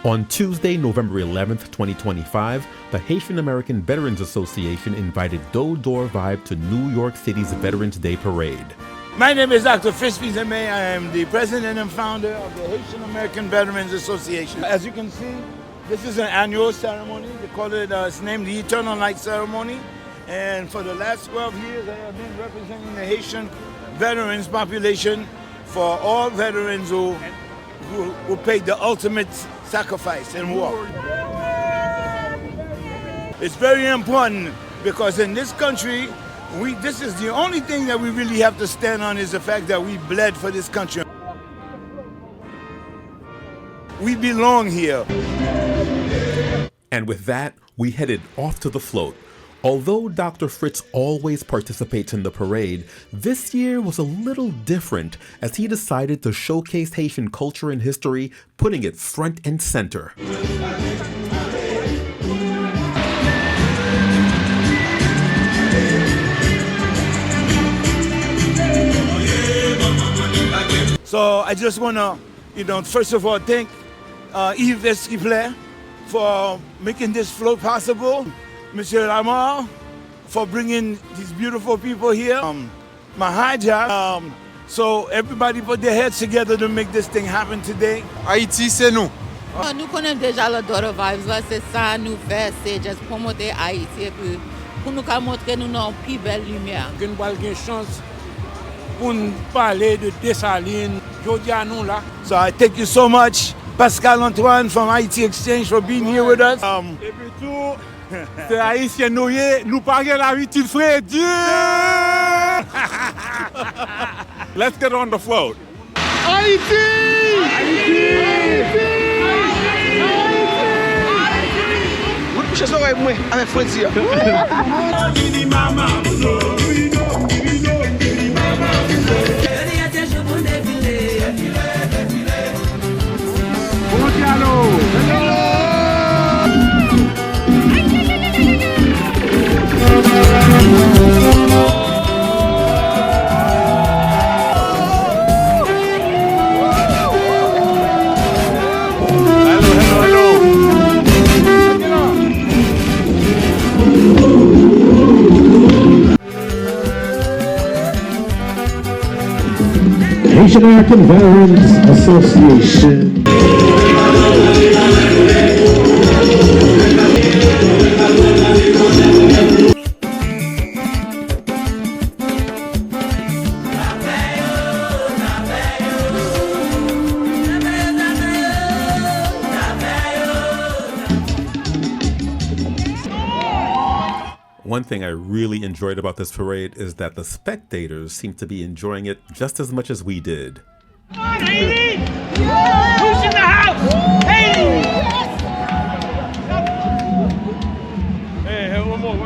On Tuesday, November 11th, 2025, the Haitian-American Veterans Association invited Door Vibe to New York City's Veterans Day Parade. My name is Dr. Frisbee Zeme. I am the president and founder of the Haitian-American Veterans Association. As you can see, this is an annual ceremony. They call it, it's named the Eternal Light Ceremony. And for the last 12 years, I have been representing the Haitian veterans population for all veterans who paid the ultimate sacrifice in war. It's very important because in this country, this is the only thing that we really have to stand on is the fact that we bled for this country. We belong here. And with that, we headed off to the float. Although Dr. Fritz always participates in the parade, this year was a little different as he decided to showcase Haitian culture and history, putting it front and center. So I just want to, first of all, thank Yves Esquifle for making this float possible. Monsieur Lamar for bringing these beautiful people here. Mahaja, so everybody put their heads together to make this thing happen today. Haïti, c'est nous. Nous connaissons déjà le Door Vibes, c'est ça nous fait, c'est juste promouvoir Haïti et puis pour nous montrer nous dans plus belle lumière. Nous avons une chance pour nous parler de Dessalines. Aujourd'hui à nous là. So I thank you so much, Pascal Antoine from Haiti Exchange for being here with us. Et puis tout. C'est Haïtien noué, nous parlons l'habitude, frère Dieu! Let's get on the float. Haïti! Haïti! Vous touchez ça avec moi, avec frère Dieu. Haitian-American Veterans Association. One thing I really enjoyed about this parade is that the spectators seemed to be enjoying it just as much as we did. Haiti! Who's in the house? Haiti! Hey, one more.